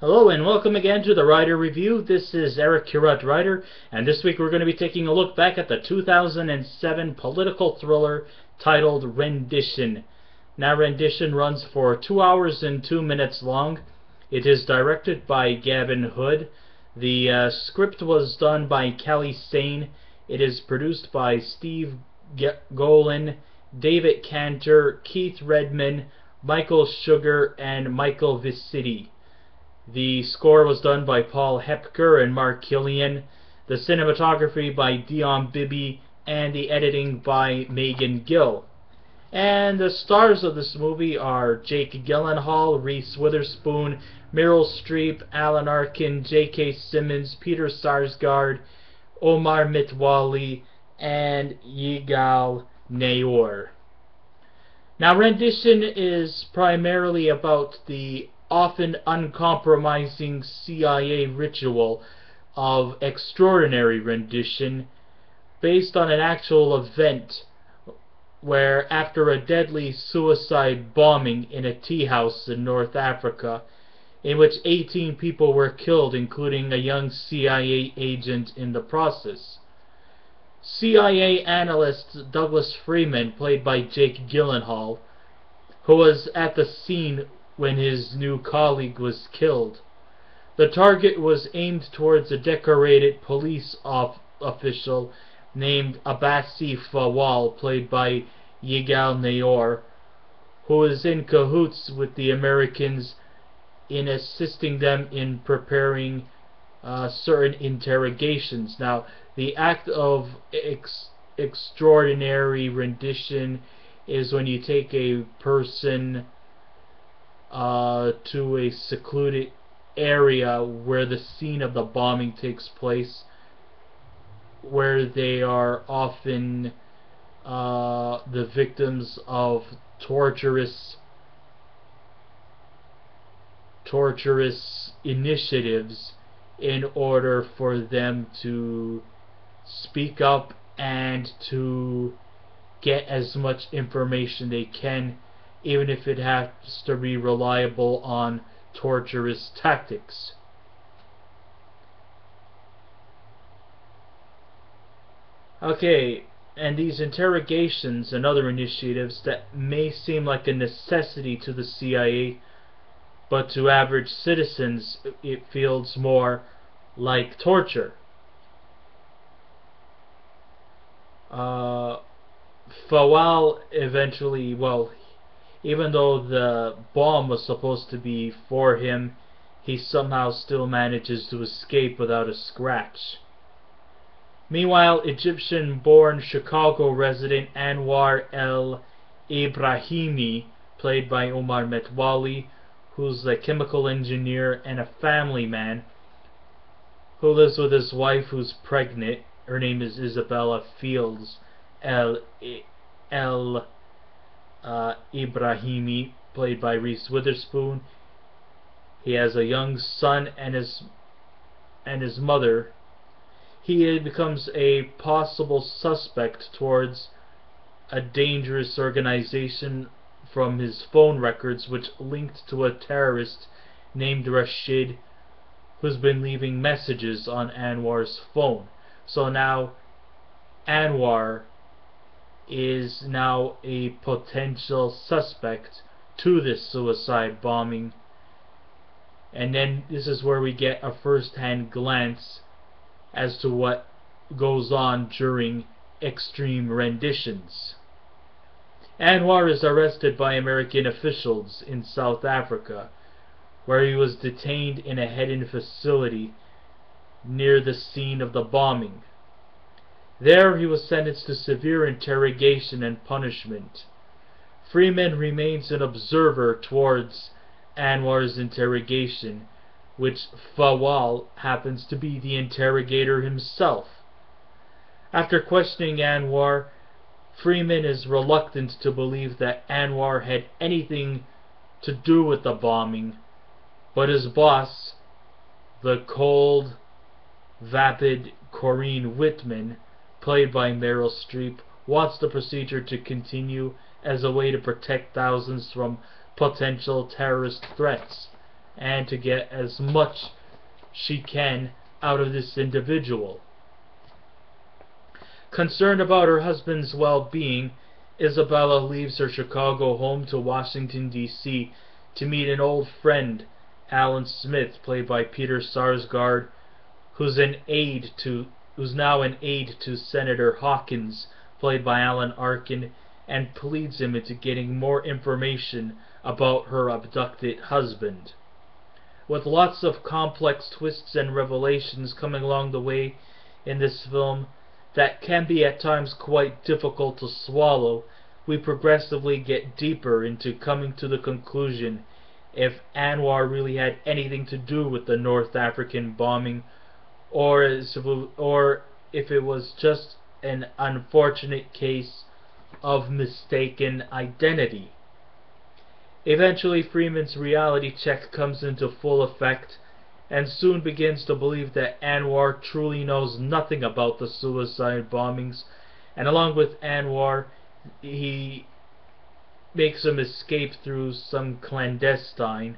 Hello and welcome again to the Writer Review. This is Eric Curut Writer, and this week we're going to be taking a look back at the 2007 political thriller titled Rendition. Now, Rendition runs for 2 hours and 2 minutes long. It is directed by Gavin. The script was done by Kelly Sane. It is produced by Steve Golan, David Cantor, Keith Redman, Michael Sugar, and Michael Visiti. The score was done by Paul Hepker and Mark Killian, the cinematography by Dion Bibi, and the editing by Megan Gill. And the stars of this movie are Jake Gyllenhaal, Reese Witherspoon, Meryl Streep, Alan Arkin, J.K. Simmons, Peter Sarsgaard, Omar Metwally, and Yigal Naor. Now, Rendition is primarily about the often uncompromising CIA ritual of extraordinary rendition, based on an actual event where, after a deadly suicide bombing in a tea house in North Africa, in which 18 people were killed, including a young CIA agent in the process, CIA analyst Douglas Freeman, played by Jake Gyllenhaal, who was at the scene when his new colleague was killed. The target was aimed towards a decorated police official named Abbasi Fawal, played by Yigal Naor, who is in cahoots with the Americans in assisting them in preparing certain interrogations. Now, the act of extraordinary rendition is when you take a person to a secluded area where the scene of the bombing takes place, where they are often the victims of torturous initiatives, in order for them to speak up and to get as much information they can, even if it has to be reliable on torturous tactics. Okay, and these interrogations and other initiatives that may seem like a necessity to the CIA, but to average citizens it feels more like torture. Fawal eventually, even though the bomb was supposed to be for him, he somehow still manages to escape without a scratch. Meanwhile, Egyptian-born Chicago resident Anwar el-Ibrahimi, played by Omar Metwally, who's a chemical engineer and a family man, who lives with his wife who's pregnant. Her name is Isabella Fields Ibrahimi, played by Reese Witherspoon. He has a young son and his mother. He becomes a possible suspect towards a dangerous organization from his phone records, which linked to a terrorist named Rashid, who's been leaving messages on Anwar's phone. So now Anwar is now a potential suspect to this suicide bombing. And then this is where we get a first-hand glance as to what goes on during extreme renditions. Anwar is arrested by American officials in South Africa, where he was detained in a hidden facility near the scene of the bombing. There he was sentenced to severe interrogation and punishment. Freeman remains an observer towards Anwar's interrogation, which Fawal happens to be the interrogator himself. After questioning Anwar, Freeman is reluctant to believe that Anwar had anything to do with the bombing, but his boss, the cold, vapid Corinne Whitman, played by Meryl Streep, wants the procedure to continue as a way to protect thousands from potential terrorist threats. and to get as much she can out of this individual. Concerned about her husband's well-being, Isabella leaves her Chicago home to Washington, D.C. to meet an old friend, Alan Smith, played by Peter Sarsgaard, who's now an aide to Senator Hawkins, played by Alan Arkin, and pleads him into getting more information about her abducted husband. With lots of complex twists and revelations coming along the way in this film that can be at times quite difficult to swallow, we progressively get deeper into coming to the conclusion if Anwar really had anything to do with the North African bombing, or if it was just an unfortunate case of mistaken identity. Eventually, Freeman's reality check comes into full effect, and soon begins to believe that Anwar truly knows nothing about the suicide bombings, and along with Anwar, he makes him escape through some clandestine.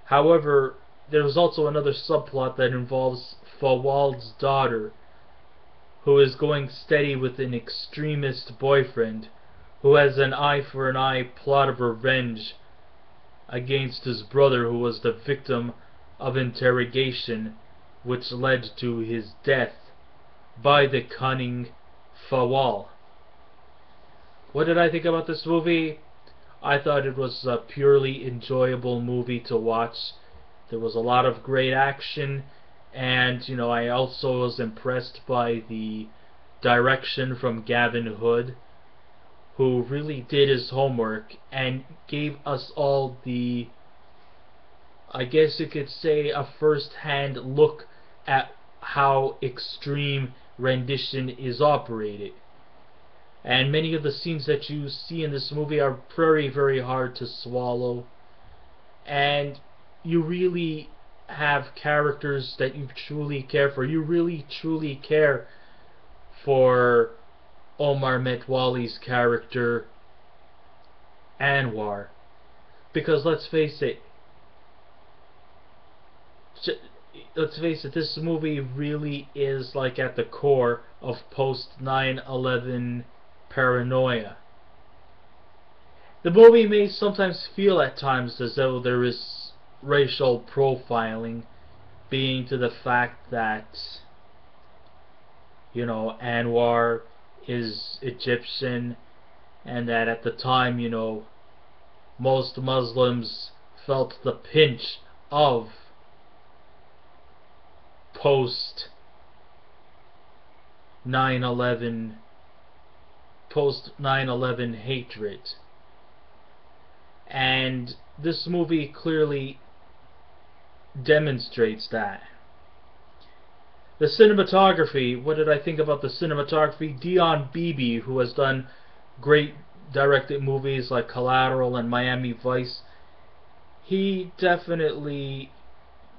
However, there's also another subplot that involves Fawwal's daughter, who is going steady with an extremist boyfriend who has an eye-for-an-eye plot of revenge against his brother, who was the victim of interrogation which led to his death by the cunning Fawwal. What did I think about this movie? I thought it was a purely enjoyable movie to watch. There was a lot of great action, and I also was impressed by the direction from Gavin Hood, who really did his homework and gave us all the, I guess you could say, a first-hand look at how extreme rendition is operated. And many of the scenes that you see in this movie are very, very hard to swallow. And you really have characters that you truly care for. You really, truly care for Omar Metwally's character, Anwar. Because let's face it, this movie really is like at the core of post 9/11 paranoia. The movie may sometimes feel at times as though there is racial profiling, being to the fact that Anwar is Egyptian, and that at the time most Muslims felt the pinch of post 9/11 hatred. And this movie clearly demonstrates that. The cinematography, what did I think about the cinematography? Dion Beebe, who has done great directed movies like Collateral and Miami Vice, he definitely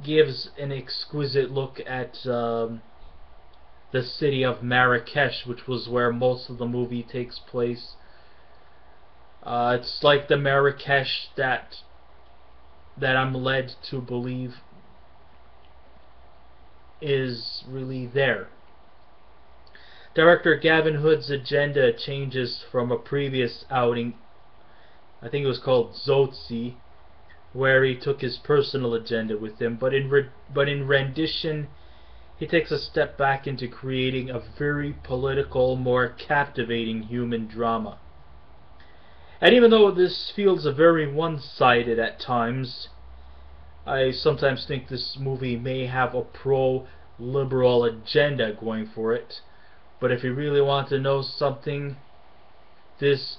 gives an exquisite look at the city of Marrakesh, which was where most of the movie takes place. It's like the Marrakesh that I'm led to believe is really there. Director Gavin Hood's agenda changes from a previous outing, I think it was called Zotzi, where he took his personal agenda with him, but in Rendition, he takes a step back into creating a very political, more captivating human drama. And even though this feels very one-sided at times, I sometimes think this movie may have a pro-liberal agenda going for it. But if you really want to know something, this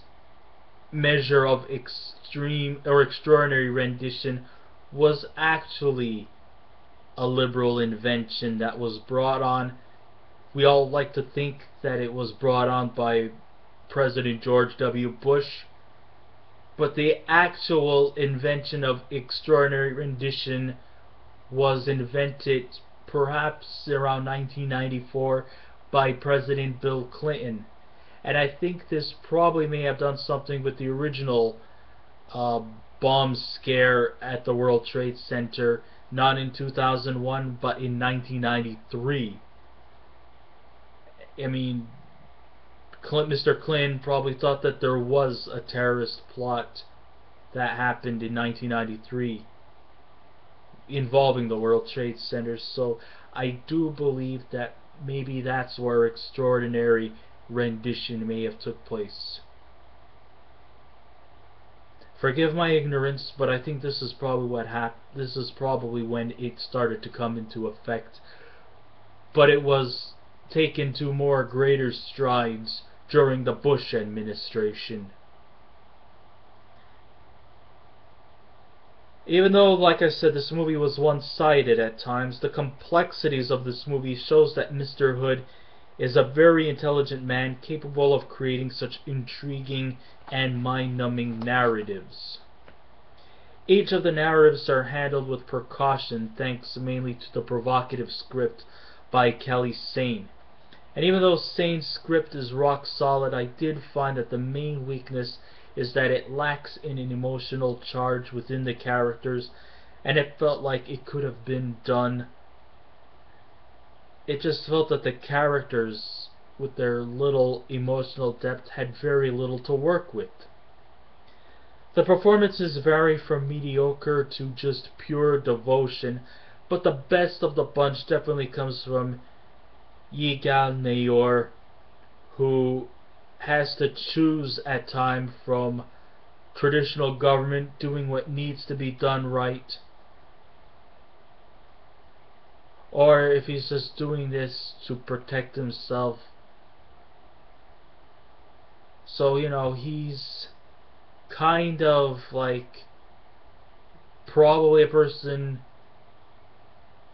measure of extreme or extraordinary rendition was actually a liberal invention that was brought on. We all like to think that it was brought on by President George W. Bush, but the actual invention of extraordinary rendition was invented perhaps around 1994 by President Bill Clinton. And I think this probably may have done something with the original bomb scare at the World Trade Center, not in 2001 but in 1993. I mean, Mr. Clinton probably thought that there was a terrorist plot that happened in 1993 involving the World Trade Center, so I do believe that maybe that's where extraordinary rendition may have took place. Forgive my ignorance, but I think this is probably what happened. This is probably when it started to come into effect, but it was taken to more greater strides during the Bush administration. Even though, like I said, this movie was one-sided at times, the complexities of this movie shows that Mr. Hood is a very intelligent man capable of creating such intriguing and mind-numbing narratives. Each of the narratives are handled with precaution thanks mainly to the provocative script by Kelly Sane. And even though Sane's script is rock solid, I did find that the main weakness is that it lacks in an emotional charge within the characters, and it felt like it could have been done. It just felt that the characters, with their little emotional depth, had very little to work with. The performances vary from mediocre to just pure devotion, but the best of the bunch definitely comes from Yigal Naor, who has to choose at times from traditional government doing what needs to be done right, or if he's just doing this to protect himself. So, you know, he's kind of like probably a person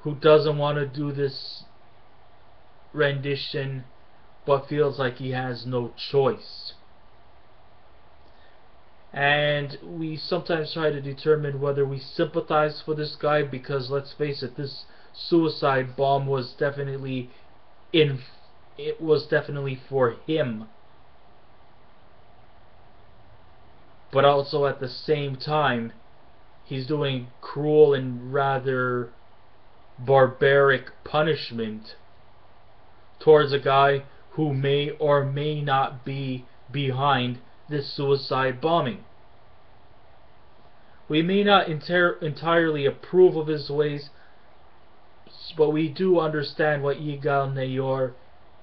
who doesn't want to do this rendition but feels like he has no choice. And we sometimes try to determine whether we sympathize for this guy, because let's face it, this suicide bomb was definitely for him. But also at the same time, he's doing cruel and rather barbaric punishment towards a guy who may or may not be behind this suicide bombing. We may not entirely approve of his ways, but we do understand what Yigal Naor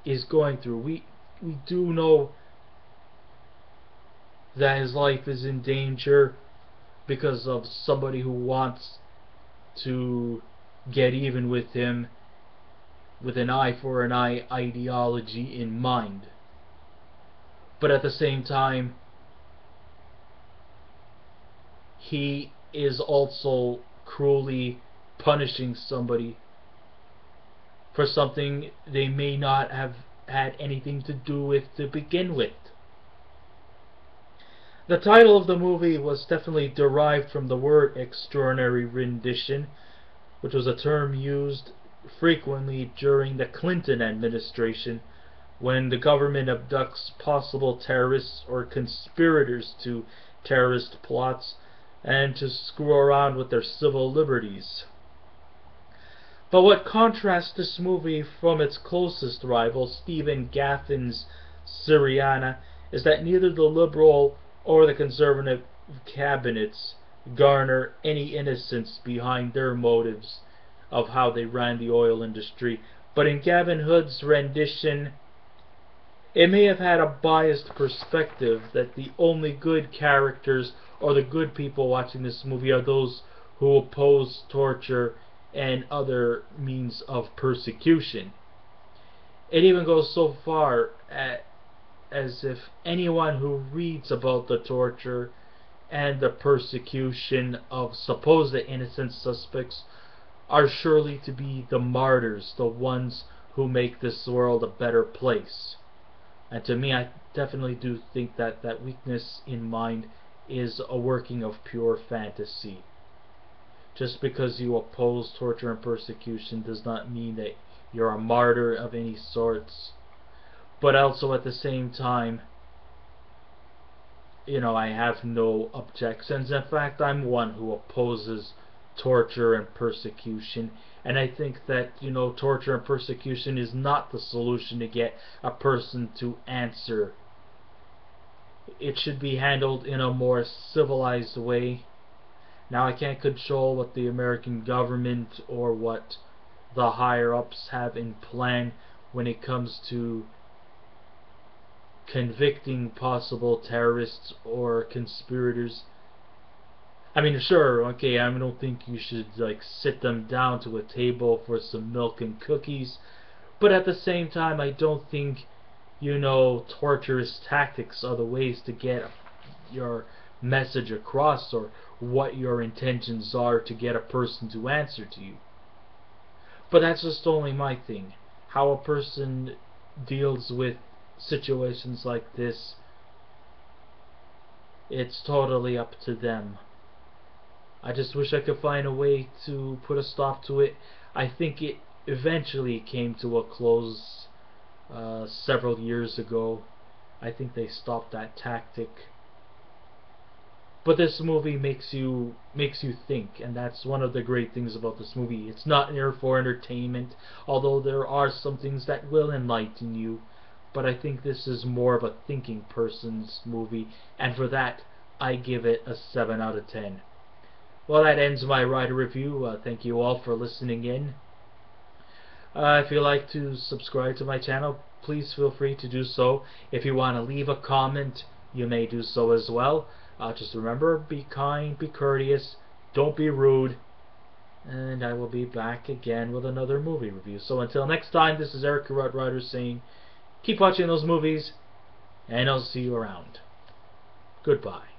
is going through. We do know that his life is in danger because of somebody who wants to get even with him with an eye for an eye ideology in mind. But at the same time, he is also cruelly punishing somebody for something they may not have had anything to do with to begin with. The title of the movie was definitely derived from the word extraordinary rendition, which was a term used frequently during the Clinton administration when the government abducts possible terrorists or conspirators to terrorist plots and to screw around with their civil liberties. But what contrasts this movie from its closest rival, Stephen Gaffin's Syriana, is that neither the Liberal or the Conservative cabinets garner any innocence behind their motives of how they ran the oil industry. But in Gavin Hood's rendition, it may have had a biased perspective that the only good characters or the good people watching this movie are those who oppose torture and other means of persecution. It even goes so far as if anyone who reads about the torture and the persecution of supposed innocent suspects are surely to be the martyrs, the ones who make this world a better place. And to me, I definitely do think that that weakness in mind is a working of pure fantasy. Just because you oppose torture and persecution does not mean that you're a martyr of any sorts. But also at the same time, I have no objections. In fact, I'm one who opposes torture and persecution. And I think that, torture and persecution is not the solution to get a person to answer. It should be handled in a more civilized way. Now, I can't control what the American government or what the higher-ups have in plan when it comes to convicting possible terrorists or conspirators. I mean, sure, okay, I don't think you should, sit them down to a table for some milk and cookies, but at the same time, I don't think, torturous tactics are the ways to get your message across, or what your intentions are to get a person to answer to you. But that's just only my thing. How a person deals with situations like this, it's totally up to them. I just wish I could find a way to put a stop to it. I think it eventually came to a close several years ago. I think they stopped that tactic. But this movie makes you think, and that's one of the great things about this movie. It's not there for entertainment, although there are some things that will enlighten you. But I think this is more of a thinking person's movie, and for that, I give it a 7 out of 10. Well, that ends my writer review. Thank you all for listening in. If you'd like to subscribe to my channel, please feel free to do so. If you want to leave a comment, you may do so as well. Just remember, be kind, be courteous, don't be rude, and I will be back again with another movie review. So until next time, this is Eric Writer saying, keep watching those movies, and I'll see you around. Goodbye.